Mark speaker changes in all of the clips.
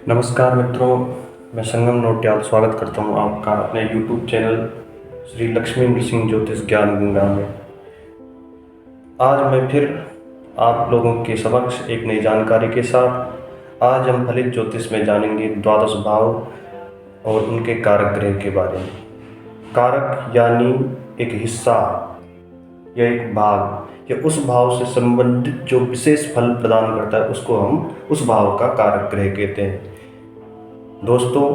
Speaker 1: नमस्कार मित्रों, मैं संगम नौटियाल स्वागत करता हूं आपका अपने YouTube चैनल श्री लक्ष्मी नृसिंह ज्योतिष ज्ञान गंगा में। आज मैं फिर आप लोगों के समक्ष एक नई जानकारी के साथ आज हम फलित ज्योतिष में जानेंगे द्वादश भाव और उनके कारक ग्रह के बारे में। कारक यानी एक हिस्सा या एक भाग या उस भाव से संबंधित जो विशेष फल प्रदान करता है उसको हम उस भाव का कारक ग्रह कहते हैं। दोस्तों,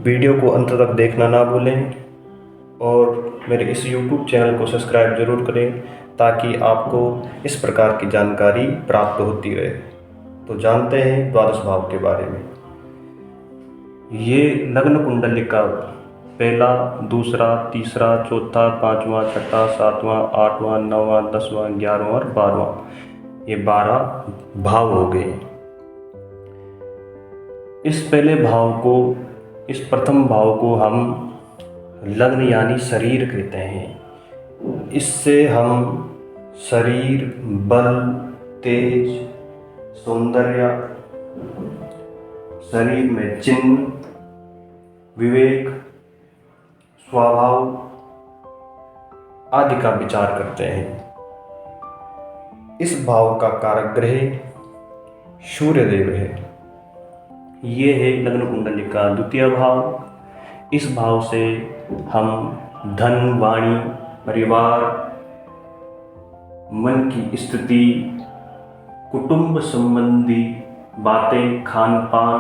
Speaker 1: वीडियो को अंत तक देखना ना भूलें और मेरे इस YouTube चैनल को सब्सक्राइब जरूर करें ताकि आपको इस प्रकार की जानकारी प्राप्त होती रहे। तो जानते हैं द्वादश भाव के बारे में। ये लग्न कुंडली का पहला, दूसरा, तीसरा, चौथा, पाँचवा, छठा, सातवां, आठवां, नौवां, 10वां, 11वां और 12वां, ये 12 भाव हो गए। इस पहले भाव को, इस प्रथम भाव को हम लग्न यानी शरीर कहते हैं। इससे हम शरीर, बल, तेज, सौंदर्य, शरीर में चिन्ह, विवेक, स्वभाव आदि का विचार करते हैं। इस भाव का कारक ग्रह सूर्य देव है। ये है लग्न कुंडली का द्वितीय भाव। इस भाव से हम धन, वाणी, परिवार, मन की स्थिति, कुटुंब संबंधी बातें, खान पान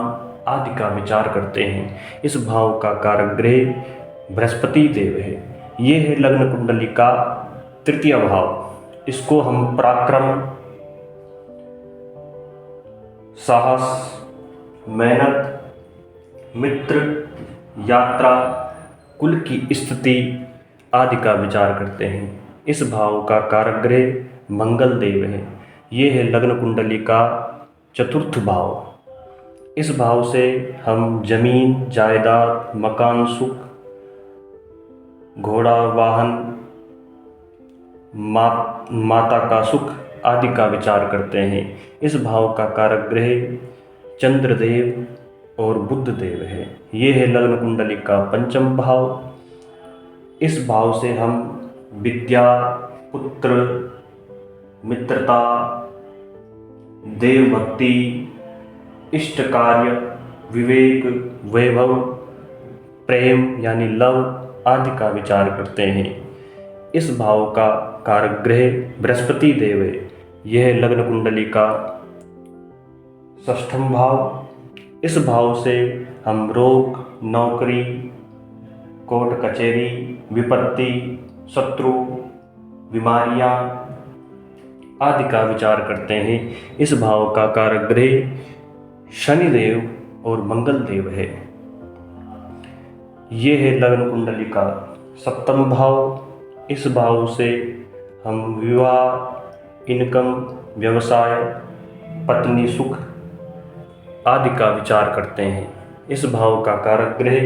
Speaker 1: आदि का विचार करते हैं। इस भाव का कारक ग्रह बृहस्पति देव है। ये है लग्न कुंडली का तृतीय भाव। इसको हम पराक्रम, साहस, मेहनत, मित्र, यात्रा, कुल की स्थिति आदि का विचार करते हैं। इस भाव का कारक ग्रह मंगल देव है। ये है लग्न कुंडली का चतुर्थ भाव। इस भाव से हम जमीन, जायदाद, मकान, सुख, घोड़ा, वाहन, माता का सुख आदि का विचार करते हैं। इस भाव का कारक ग्रह चंद्रदेव और बुध देव है। ये है लग्न कुंडली का पंचम भाव। इस भाव से हम विद्या, पुत्र, मित्रता, देव भक्ति, इष्ट कार्य, विवेक, वैभव, प्रेम यानी लव आदि का विचार करते हैं। इस भाव का कारक ग्रह बृहस्पति देव है। यह लग्न कुंडली का षष्ठम भाव। इस भाव से हम रोग, नौकरी, कोर्ट कचहरी, विपत्ति, शत्रु, बीमारियां आदि का विचार करते हैं। इस भाव का कारक ग्रह शनिदेव और मंगल देव है। ये है लग्न कुंडली का सप्तम भाव। इस भाव से हम विवाह, इनकम, व्यवसाय, पत्नी सुख आदि का विचार करते हैं। इस भाव का कारक ग्रह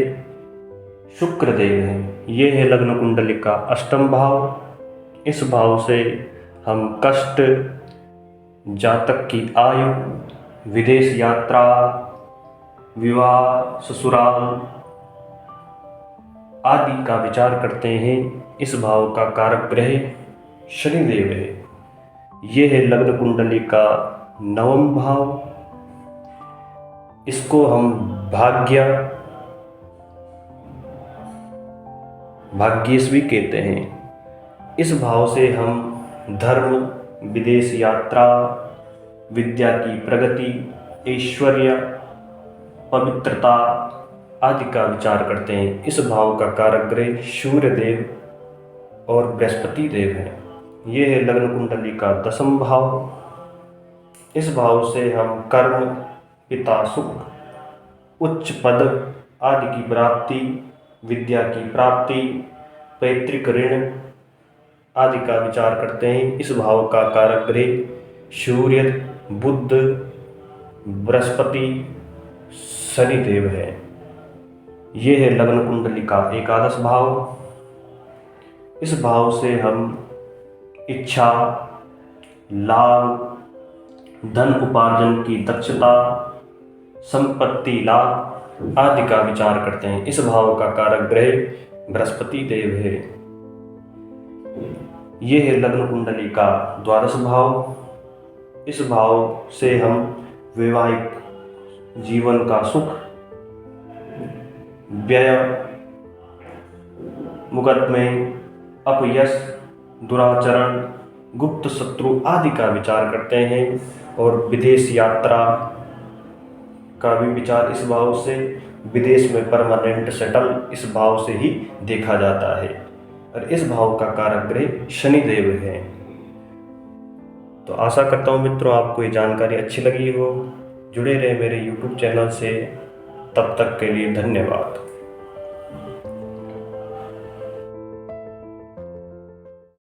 Speaker 1: शुक्र देव है। ये है लग्न कुंडली का अष्टम भाव। इस भाव से हम कष्ट, जातक की आयु, विदेश यात्रा, विवाह, ससुराल आदि का विचार करते हैं। इस भाव का कारक ग्रह शनिदेव है। ये है लग्न कुंडली का नवम भाव। इसको हम भाग्येश्वरी कहते हैं। इस भाव से हम धर्म, विदेश यात्रा, विद्या की प्रगति, ऐश्वर्य, पवित्रता आदि का विचार करते हैं। इस भाव का कारक ग्रह सूर्य देव और बृहस्पति देव है। ये है लग्न कुंडली का दसम भाव। इस भाव से हम कर्म, पिता सुख, उच्च पद आदि की प्राप्ति, विद्या की प्राप्ति, पैतृक ऋण आदि का विचार करते हैं। इस भाव का कारक ग्रह सूर्य, बुध, बृहस्पति, शनिदेव है। ये है लग्न कुंडली का एकादश भाव। इस भाव से हम इच्छा, लाभ, धन उपार्जन की दक्षता, संपत्ति लाभ आदि का विचार करते हैं। इस भाव का कारक ग्रह बृहस्पति देव है। ये है लग्न कुंडली का द्वादश भाव। इस भाव से हम वैवाहिक जीवन का सुख, व्यय, मुकदमे, अपयश, दुराचरण, गुप्त शत्रु आदि का विचार करते हैं। और विदेश यात्रा का भी विचार इस भाव से, विदेश में परमानेंट सेटल इस भाव से ही देखा जाता है। और इस भाव का कारक ग्रह शनिदेव है। तो आशा करता हूँ मित्रों आपको ये जानकारी अच्छी लगी हो। जुड़े रहे मेरे YouTube चैनल से। तब तक के लिए धन्यवाद।